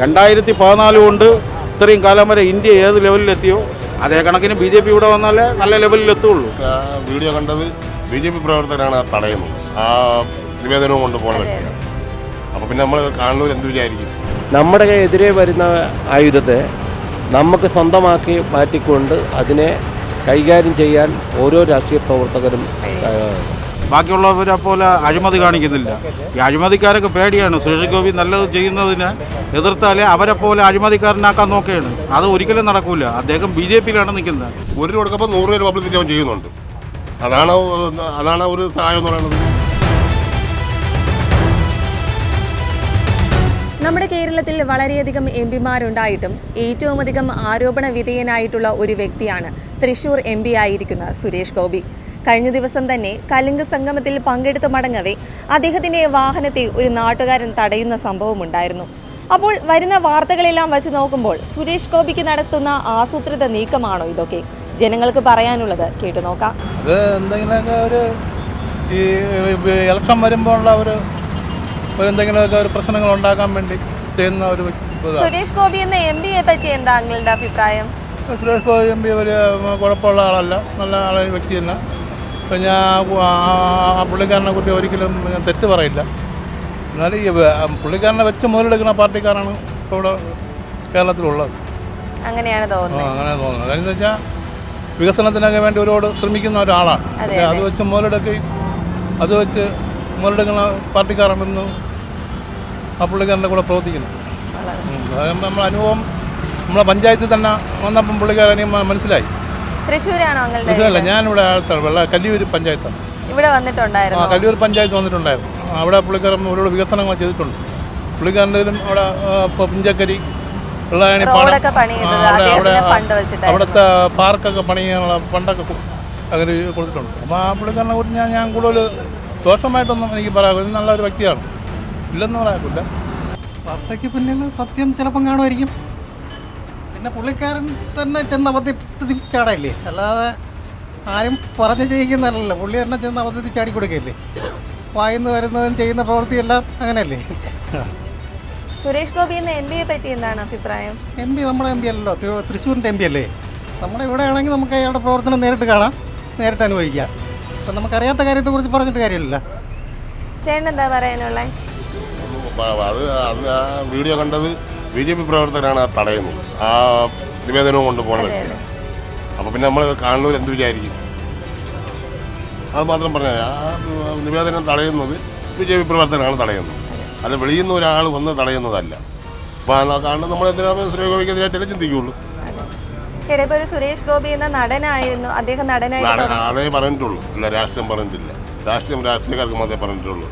2014 കൊണ്ട് ഇത്രയും കാലം വരെ ഇന്ത്യ ഏത് ലെവലിലെത്തിയോ അതേ കണക്കിന് BJP ഇവിടെ വന്നാലേ നല്ല ലെവലിലെത്തുള്ളൂ. വീഡിയോ കണ്ടത് BJP പ്രവർത്തകരാണ് തടയുന്നത്, ആ നിവേദനവും കൊണ്ട് പോകുന്ന വ്യക്തിയാണ്. അപ്പോൾ പിന്നെ നമ്മൾ കാണുന്നവർ എന്ത് വിചാരിക്കും? നമ്മുടെ എതിരെ വരുന്ന ആയുധത്തെ നമുക്ക് സ്വന്തമാക്കി മാറ്റിക്കൊണ്ട് അതിനെ കൈകാര്യം ചെയ്യാൻ ഓരോ രാഷ്ട്രീയ പ്രവർത്തകരും ബാക്കിയുള്ളവരെ പോലെ അഴിമതി കാണിക്കുന്നില്ല. ഈ അഴിമതിക്കാരൊക്കെ പേടിയാണ്. സുരേഷ് ഗോപി നല്ലത് ചെയ്യുന്നതിന് എതിർത്താലേ അവരെ പോലെ അഴിമതിക്കാരനാക്കാൻ നോക്കുകയാണ്. അത് ഒരിക്കലും നടക്കില്ല. അദ്ദേഹം BJPയിലാണ് നിൽക്കുന്നത്. ഒരു കൊടുക്കുമ്പോൾ 100 രൂപ പബ്ലിസിറ്റി അവൻ ചെയ്യുന്നുണ്ട്. അതാണ് ഒരു സഹായം എന്ന് പറയുന്നത്. നമ്മുടെ കേരളത്തിൽ വളരെയധികം MP മാരുണ്ടായിട്ടും ഏറ്റവും അധികം ആരോപണ വിധേയനായിട്ടുള്ള ഒരു വ്യക്തിയാണ് തൃശൂർ MP ആയിരിക്കുന്ന സുരേഷ് ഗോപി. കഴിഞ്ഞ ദിവസം തന്നെ കലിംഗ സംഗമത്തിൽ പങ്കെടുത്തു മടങ്ങവേ അദ്ദേഹത്തിൻ്റെ വാഹനത്തെ ഒരു നാട്ടുകാരൻ തടയുന്ന സംഭവമുണ്ടായിരുന്നു. അപ്പോൾ വരുന്ന വാർത്തകളെല്ലാം വെച്ച് നോക്കുമ്പോൾ സുരേഷ് ഗോപിക്ക് നടത്തുന്ന ആസൂത്രിത നീക്കമാണോ ഇതൊക്കെ? ജനങ്ങൾക്ക് പറയാനുള്ളത് കേട്ടു നോക്കാം. ഇത് എന്തെങ്കിലുമൊക്കെ ഒരു ഈ ഇലക്ഷൻ വരുമ്പോഴുള്ള എന്തെങ്കിലുമൊക്കെ ഒരു പ്രശ്നങ്ങൾ ഉണ്ടാക്കാൻ വേണ്ടി ചെയ്യുന്ന ഒരു സുരേഷ് ഗോപി എന്ന MP-യെ പറ്റി എന്താ നിങ്ങളുടെ അഭിപ്രായം? സുരേഷ് ഗോപി MP ഒരു കുഴപ്പമുള്ള ആളല്ല, നല്ല ആളൊരു വ്യക്തി തന്നെ. ഇപ്പം ഞാൻ ആ പുള്ളിക്കാരനെ കുറിച്ച് ഒരിക്കലും ഞാൻ തെറ്റ് പറയില്ല. എന്നാലും ഈ പുള്ളിക്കാരനെ വെച്ച് മുതലെടുക്കുന്ന പാർട്ടിക്കാരാണ് ഇപ്പോൾ ഇവിടെ കേരളത്തിലുള്ളത്. അങ്ങനെയാണ് തോന്നുന്നത്. അങ്ങനെ തോന്നുന്നത്. കാര്യം എന്ന് വെച്ചാൽ വികസനത്തിനൊക്കെ വേണ്ടി ഒരുപാട് ശ്രമിക്കുന്ന ഒരാളാണ്. അത് വെച്ച് മുതലെടുക്കുന്ന പാർട്ടിക്കാരാണെന്ന് ആ പുള്ളിക്കാരൻ്റെ കൂടെ പ്രവർത്തിക്കുന്നു. നമ്മളെ അനുഭവം നമ്മളെ പഞ്ചായത്തിൽ തന്നെ വന്നപ്പം പുള്ളിക്കാരനെയും മനസ്സിലായി. തൃശ്ശൂരാണോ? അല്ല, ഞാനിവിടെ കല്ലിയൂർ പഞ്ചായത്താണ്. ഇവിടെ വന്നിട്ടുണ്ടായിരുന്നു. കല്ലിയൂർ പഞ്ചായത്ത് വന്നിട്ടുണ്ടായിരുന്നു. അവിടെ പുള്ളിക്കാരൻ ഒരുപാട് വികസനങ്ങൾ ചെയ്തിട്ടുണ്ട്. പുള്ളിക്കാരൻ്റെതിലും അവിടെ ഇപ്പോൾ പുഞ്ചക്കരി അവിടുത്തെ പാർക്കൊക്കെ പണിയാനുള്ള ഫണ്ടൊക്കെ അങ്ങനെ കൊടുത്തിട്ടുണ്ട്. അപ്പോൾ ആ പുള്ളിക്കാരനെ കുറിച്ച് ഞാൻ കൂടുതൽ ദോഷമായിട്ടൊന്നും എനിക്ക് പറയാം. നല്ലൊരു വ്യക്തിയാണ്, ഇല്ലെന്ന് പറയാറില്ല. വാർത്തയ്ക്ക് പിന്നിൽ സത്യം ചിലപ്പം കാണുമായിരിക്കും. പിന്നെ പുള്ളിക്കാരൻ തന്നെ ചെന്ന് അബദ്ധത്തിൽ ചാടല്ലേ, അല്ലാതെ ആരും പറഞ്ഞ് ചെയ്യിക്കുന്നതല്ലല്ലോ. പുള്ളി തന്നെ ചെന്ന് അബദ്ധത്തിൽ ചാടിക്കൊടുക്കല്ലേ. വായിന്ന് വരുന്നതും ചെയ്യുന്ന പ്രവൃത്തിയെല്ലാം അങ്ങനെയല്ലേ. സുരേഷ് ഗോപി എന്ന MP-യെ പറ്റി എന്താണ് അഭിപ്രായം? MP നമ്മുടെ MP അല്ലല്ലോ, തൃശ്ശൂരിൻ്റെ MP അല്ലേ. നമ്മുടെ ഇവിടെ ആണെങ്കിൽ നമുക്ക് അയാളുടെ പ്രവർത്തനം നേരിട്ട് കാണാം, നേരിട്ട് അനുഭവിക്കാം. അപ്പം നമുക്കറിയാത്ത കാര്യത്തെക്കുറിച്ച് പറഞ്ഞിട്ട് കാര്യമില്ല. ചേട്ടൻ എന്താ പറയാനുള്ളത്? അത് ആ വീഡിയോ കണ്ടത് BJP പ്രവർത്തകരാണ് തടയുന്നത്, ആ നിവേദനവും കൊണ്ട് പോകുന്ന വ്യക്തിയാണ്. അപ്പോൾ പിന്നെ നമ്മൾ കാണുന്നവർ എന്ത് വിചാരിക്കും? അത് മാത്രം പറഞ്ഞാൽ ആ നിവേദനം തടയുന്നത് BJP പ്രവർത്തകരാണ് തടയുന്നത്, അല്ല വെളിയിൽ നിന്ന് ഒരാൾ വന്ന് തടയുന്നതല്ല. അപ്പോൾ കാരണം നമ്മൾ എന്തിനാണ് സുരേഷ് ഗോപിക്കെതിരായിട്ടല്ലേ ചിന്തിക്കുകയുള്ളൂ. സുരേഷ് ഗോപി എന്ന നടനായിരുന്നു, അദ്ദേഹം അതേ പറഞ്ഞിട്ടുള്ളൂ, അല്ല രാഷ്ട്രീയം പറഞ്ഞിട്ടില്ല. രാഷ്ട്രീയക്കാർക്ക് മാത്രമേ പറഞ്ഞിട്ടുള്ളൂ.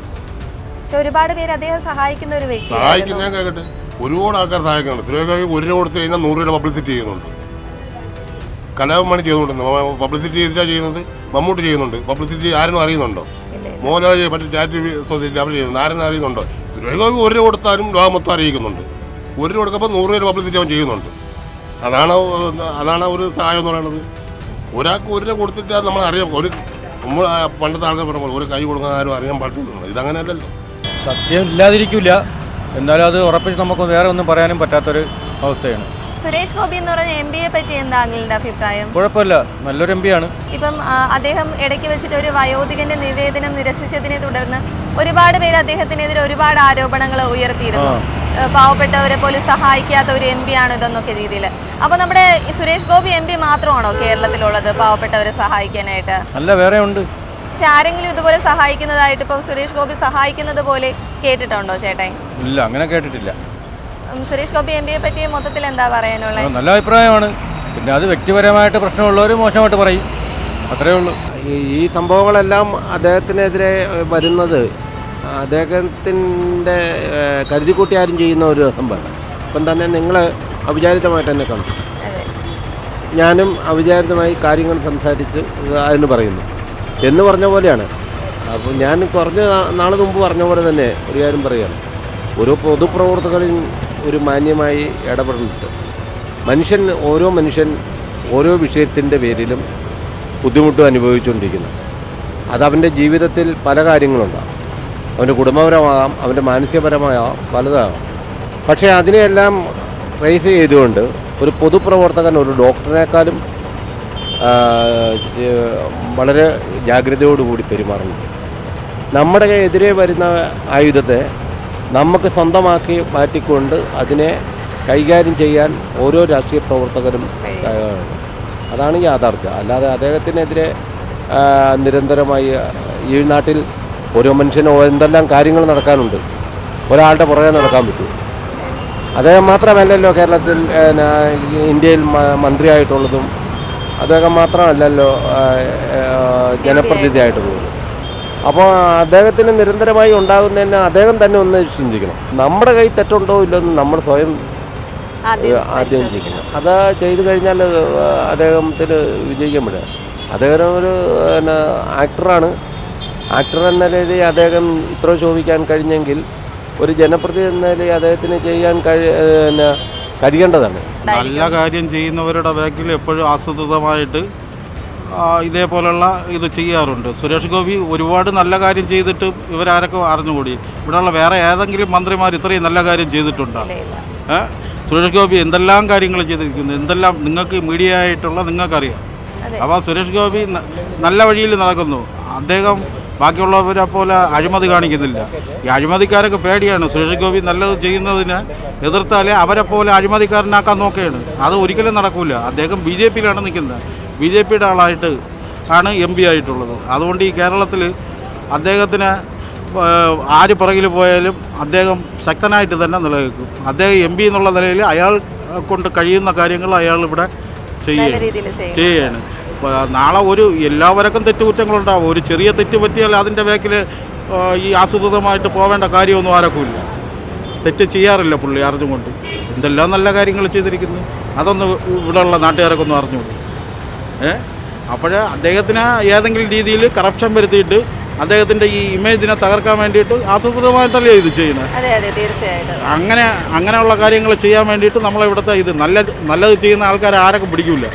ഒരുപാട് പേര് അദ്ദേഹം സഹായിക്കുന്ന ഒരു വ്യക്തി. സഹായിക്കുന്ന ഞാൻ കേട്ടെ, ഒരുപാട് ആൾക്കാർ സഹായിക്കുന്നുണ്ട്. സുരേഷ് ഗോപി 1 രൂപ കൊടുത്ത് കഴിഞ്ഞാൽ 100 രൂപ പബ്ലിസിറ്റി ചെയ്യുന്നുണ്ട്. കലാപമണി ചെയ്തുകൊണ്ടിരുന്നു, പബ്ലിസിറ്റി ചെയ്തിട്ടാണ് ചെയ്യുന്നത്. മമ്മൂട്ടി ചെയ്യുന്നുണ്ട്. പബ്ലിസിറ്റി ആരും അറിയുന്നുണ്ടോ? മോഹൻലാൽ മറ്റു ചാറ്റ് സൊസൈറ്റി അവർ ചെയ്യുന്നുണ്ട്. ആരും അറിയുന്നുണ്ടോ? സുരേഷ് ഗോപി 1 രൂപ കൊടുത്താലും ലോകം മൊത്തം അറിയിക്കുന്നുണ്ട്. 1 രൂപ കൊടുക്കുമ്പോൾ 100 രൂപ പബ്ലിസിറ്റി അവൻ ചെയ്യുന്നുണ്ട്. അതാണ് ഒരു സഹായം എന്ന് പറയുന്നത്. ഒരാൾക്ക് 1 രൂപ കൊടുത്തിട്ട് നമ്മൾ അറിയാം. നമ്മൾ പണ്ടത്തെ ആൾക്കാർ പറയുമ്പോൾ ഒരു കൈ കൊടുക്കാൻ ആരും അറിയാൻ പാടില്ല. ഇതങ്ങനെയല്ലല്ലോ. സത്യം ഇല്ലാതിരിക്കില്ല, എന്നാലും അത് ഉറപ്പിച്ച് നമുക്ക് വേറെ ഒന്നും പറയാനും പറ്റാത്തൊരു അവസ്ഥയാണ്. സുരേഷ് ഗോപി എന്ന് പറഞ്ഞ MP-യെ പറ്റി എന്താ നിങ്ങളുടെ അഭിപ്രായം? കുഴപ്പമില്ല, നല്ലൊരു MP-യാണ്. ഇപ്പം അദ്ദേഹം ഇടയ്ക്ക് വെച്ചിട്ട് ഒരു വയോധികന്റെ നിവേദനം നിരസിച്ചതിനെ തുടർന്ന് ഒരുപാട് പേര് അദ്ദേഹത്തിനെതിരെ ഒരുപാട് ആരോപണങ്ങൾ ഉയർത്തിയിരുന്നു. പാവപ്പെട്ടവരെ പോലും സഹായിക്കാത്ത ഒരു MP-ആണ് ഇതെന്നൊക്കെ രീതിയിൽ. അപ്പോൾ നമ്മുടെ സുരേഷ് ഗോപി MP മാത്രമാണോ കേരളത്തിലുള്ളത് പാവപ്പെട്ടവരെ സഹായിക്കാനായിട്ട്? അല്ല, വേറെ ഉണ്ട്. പക്ഷെ ആരെങ്കിലും ഇതുപോലെ സഹായിക്കുന്നതായിട്ട് ഇപ്പം സുരേഷ് ഗോപി സഹായിക്കുന്നത് പോലെ കേട്ടിട്ടുണ്ടോ ചേട്ടൻ? ഇല്ല, അങ്ങനെ കേട്ടിട്ടില്ല. സുരേഷ് ഗോപി MP-യെ പറ്റി മൊത്തത്തിൽ എന്താ പറയാനുള്ളത്? നല്ല അഭിപ്രായമാണ്. പിന്നെ അത് വ്യക്തിപരമായിട്ട് പ്രശ്നമുള്ളവർ മോശമായിട്ട് പറയും, അത്രേ ഉള്ളൂ. ഈ സംഭവങ്ങളെല്ലാം അദ്ദേഹത്തിനെതിരെ വരുന്നത് അദ്ദേഹത്തിൻ്റെ കരുതിക്കൂട്ടി ആരും ചെയ്യുന്ന ഒരു സംഭവം. ഇപ്പം തന്നെ നിങ്ങൾ അവിചാരിതമായിട്ട് തന്നെ കണ്ടു. ഞാനും അവിചാരിതമായി കാര്യങ്ങൾ സംസാരിച്ച് അതിന് പറയുന്നു എന്ന് പറഞ്ഞ പോലെയാണ്. അപ്പോൾ ഞാൻ കുറഞ്ഞ നാൾ മുമ്പ് പറഞ്ഞ പോലെ തന്നെ ഒരു കാര്യം പറയുകയാണ്. ഓരോ പൊതുപ്രവർത്തകരും ഒരു മാന്യമായി ഇടപെടുന്നുണ്ട്. ഓരോ മനുഷ്യൻ ഓരോ വിഷയത്തിൻ്റെ പേരിലും ബുദ്ധിമുട്ട് അനുഭവിച്ചുകൊണ്ടിരിക്കുന്നു. അതവൻ്റെ ജീവിതത്തിൽ പല കാര്യങ്ങളുണ്ടാകും. അവൻ്റെ കുടുംബപരമാകാം, അവൻ്റെ മാനസികപരമാകാം, പലതാകാം. പക്ഷേ അതിനെയെല്ലാം ട്രേസ് ചെയ്തുകൊണ്ട് ഒരു പൊതുപ്രവർത്തകൻ ഒരു ഡോക്ടറിനേക്കാളും വളരെ ജാഗ്രതയോടുകൂടി പെരുമാറുന്നു. നമ്മുടെ എതിരെ വരുന്ന ആയുധത്തെ നമുക്ക് സ്വന്തമാക്കി മാറ്റിക്കൊണ്ട് അതിനെ കൈകാര്യം ചെയ്യാൻ ഓരോ രാഷ്ട്രീയ പ്രവർത്തകരും അതാണ് യാഥാർത്ഥ്യം. അല്ലാതെ അദ്ദേഹത്തിനെതിരെ നിരന്തരമായി ഈ നാട്ടിൽ ഓരോ മനുഷ്യനും എന്തെല്ലാം കാര്യങ്ങൾ നടക്കാനുണ്ട്, ഒരാളുടെ പുറകെ നടക്കാൻ പറ്റും. അദ്ദേഹം മാത്രമല്ലല്ലോ കേരളത്തിൽ ഇന്ത്യയിൽ മന്ത്രിയായിട്ടുള്ളതും, അദ്ദേഹം മാത്രമല്ലല്ലോ ജനപ്രതിനിധിയായിട്ടുള്ളതും. അപ്പോൾ അദ്ദേഹത്തിന് നിരന്തരമായി ഉണ്ടാകുന്നതിന് അദ്ദേഹം തന്നെ ഒന്ന് ചിന്തിക്കണം. നമ്മുടെ കൈ തെറ്റുണ്ടോ ഇല്ലെന്ന് നമ്മൾ സ്വയം ആദ്യം ചിന്തിക്കണം. അത് ചെയ്തു കഴിഞ്ഞാൽ അദ്ദേഹത്തിന് വിജയിക്കാൻ പറ്റുക. അദ്ദേഹം ഒരു ആക്ടറാണ്. ആക്ടർ എന്ന നിലയിൽ അദ്ദേഹം ഇത്ര ശോഭിക്കാൻ കഴിഞ്ഞെങ്കിൽ ഒരു ജനപ്രതിനിധി എന്ന നിലയിൽ അദ്ദേഹത്തിന് ചെയ്യാൻ കഴിയേണ്ടതാണ്. നല്ല കാര്യം ചെയ്യുന്നവരുടെ ബാക്കിൽ എപ്പോഴും ആസൂത്രിതമായിട്ട് ഇതേപോലുള്ള ഇത് ചെയ്യാറുണ്ട്. സുരേഷ് ഗോപി ഒരുപാട് നല്ല കാര്യം ചെയ്തിട്ട് ഇവരാരൊക്കെ അറിഞ്ഞുകൂടി. ഇവിടെയുള്ള വേറെ ഏതെങ്കിലും മന്ത്രിമാർ ഇത്രയും നല്ല കാര്യം ചെയ്തിട്ടുണ്ടോ? സുരേഷ് ഗോപി എന്തെല്ലാം കാര്യങ്ങൾ ചെയ്തിരിക്കുന്നു, എന്തെല്ലാം നിങ്ങൾക്ക് മീഡിയ ആയിട്ടുള്ള നിങ്ങൾക്കറിയാം. അപ്പോൾ സുരേഷ് ഗോപി നല്ല വഴിയിൽ നടക്കുന്നു. അദ്ദേഹം ബാക്കിയുള്ളവരെ പോലെ അഴിമതി കാണിക്കുന്നില്ല. ഈ അഴിമതിക്കാരൊക്കെ പേടിയാണ്. സുരേഷ് ഗോപി നല്ലത് ചെയ്യുന്നതിന് എതിർത്താലേ അവരെ പോലെ അഴിമതിക്കാരനാക്കാൻ നോക്കുകയാണ്. അത് ഒരിക്കലും നടക്കില്ല. അദ്ദേഹം BJP നിൽക്കുന്നത്. BJPയുടെ ആളായിട്ട് ആണ് MP ആയിട്ടുള്ളത്. അതുകൊണ്ട് ഈ കേരളത്തിൽ അദ്ദേഹത്തിന് ആര് പുറകിൽ പോയാലും അദ്ദേഹം ശക്തനായിട്ട് തന്നെ നിലനിൽക്കും. അദ്ദേഹം MP എന്നുള്ള നിലയിൽ അയാൾ കൊണ്ട് കഴിയുന്ന കാര്യങ്ങൾ അയാൾ ഇവിടെ ചെയ്യുകയാണ്. നാളെ എല്ലാവർക്കും തെറ്റുകുറ്റങ്ങളുണ്ടാവും. ഒരു ചെറിയ തെറ്റ് പറ്റിയാൽ അതിൻ്റെ ബാക്കിൽ ഈ ആസൂത്രിതമായിട്ട് പോവേണ്ട കാര്യമൊന്നും ആരൊക്കുമില്ല. തെറ്റ് ചെയ്യാറില്ല പുള്ളി അറിഞ്ഞുകൊണ്ട്. എന്തെല്ലാം നല്ല കാര്യങ്ങൾ ചെയ്തിരിക്കുന്നു, അതൊന്ന് ഇവിടെയുള്ള നാട്ടുകാരൊക്കെ ഒന്ന് അറിഞ്ഞുകൊണ്ട്. അപ്പോൾ അദ്ദേഹത്തിന് ഏതെങ്കിലും രീതിയിൽ കറപ്ഷൻ വരുത്തിയിട്ട് അദ്ദേഹത്തിൻ്റെ ഈ ഇമേജിനെ തകർക്കാൻ വേണ്ടിയിട്ട് ആസൂത്രിതമായിട്ടല്ലേ ഇത് ചെയ്യുന്നത്. അങ്ങനെയുള്ള കാര്യങ്ങൾ ചെയ്യാൻ വേണ്ടിയിട്ട് നമ്മളിവിടുത്തെ ഇത് നല്ലത് ചെയ്യുന്ന ആൾക്കാരെ ആരൊക്കെ പിടിക്കില്ല.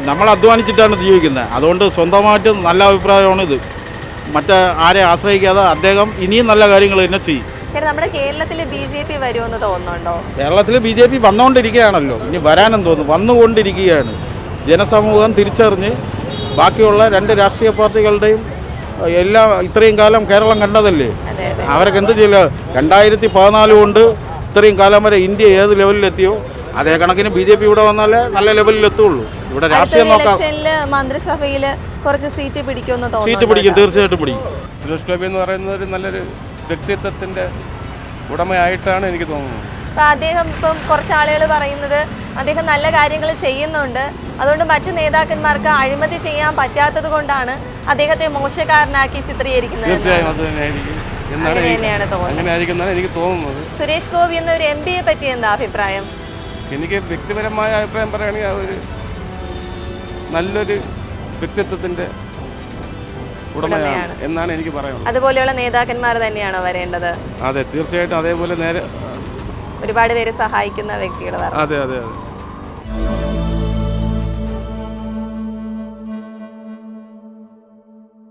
നമ്മൾ അധ്വാനിച്ചിട്ടാണ് ജീവിക്കുന്നത്. അതുകൊണ്ട് സ്വന്തമായിട്ട് നല്ല അഭിപ്രായമാണ് ഇത്. മറ്റേ ആരെ ആശ്രയിക്കാതെ അദ്ദേഹം ഇനിയും നല്ല കാര്യങ്ങൾ തന്നെ ചെയ്യും. നമ്മുടെ കേരളത്തിൽ BJP വരുമെന്ന് തോന്നുന്നുണ്ടോ? കേരളത്തിൽ BJP വന്നുകൊണ്ടിരിക്കുകയാണല്ലോ. ഇനി വരാനും തോന്നുന്നു, വന്നുകൊണ്ടിരിക്കുകയാണ്. ജനസമൂഹം തിരിച്ചറിഞ്ഞ് ബാക്കിയുള്ള രണ്ട് രാഷ്ട്രീയ പാർട്ടികളുടെയും എല്ലാം ഇത്രയും കാലം കേരളം കണ്ടതല്ലേ. അവരൊക്കെ എന്ത് ചെയ്യില്ല. 2014 കൊണ്ട് ഇത്രയും കാലം വരെ ഇന്ത്യ ഏത് ലെവലിലെത്തിയോ അതേ കണക്കിന് BJP ഇവിടെ വന്നാലേ നല്ല ലെവലിൽ എത്തുള്ളൂ. ഇവിടെ രാഷ്ട്രീയം നോക്കാം. മന്ത്രിസഭയിൽ കുറച്ച് സീറ്റ് പിടിക്കുമെന്ന് തോന്നുന്നു. സീറ്റ് പിടിക്കും, തീർച്ചയായിട്ടും പിടിക്കും. സുരേഷ് ഗോപി എന്ന് പറയുന്നത് ഒരു നല്ലൊരു വ്യക്തിത്വത്തിൻ്റെ ഉടമയായിട്ടാണ് എനിക്ക് തോന്നുന്നത്. അപ്പോൾ അദ്ദേഹം ഇപ്പം കുറച്ച് ആളുകൾ പറയുന്നത് അദ്ദേഹം നല്ല കാര്യങ്ങൾ ചെയ്യുന്നുണ്ട്, അതുകൊണ്ട് മറ്റു നേതാക്കന്മാർക്ക് അഴിമതി ചെയ്യാൻ പറ്റാത്തത് കൊണ്ടാണ് അദ്ദേഹത്തെ മോശക്കാരനാക്കി ചിത്രീകരിക്കുന്നത്. തീർച്ചയായും അത് തന്നെയായിരിക്കും എനിക്ക് തോന്നുന്നത്. സുരേഷ് ഗോപി എന്ന ഒരു MP യെ പറ്റി എന്താ അഭിപ്രായം? എനിക്ക് വ്യക്തിപരമായ അഭിപ്രായം പറയുകയാണെങ്കിൽ അതൊരു നല്ലൊരു വ്യക്തിത്വത്തിൻ്റെ ഉടമയാണ് എന്നാണ് എനിക്ക് പറയുന്നത്. അതുപോലെയുള്ള നേതാക്കന്മാർ തന്നെയാണോ വരേണ്ടത്? അതെ, തീർച്ചയായിട്ടും അതേപോലെ നേരെ ഒരുപാട് പേരെ സഹായിക്കുന്ന വ്യക്തികൾ. അതെ അതെ അതെ.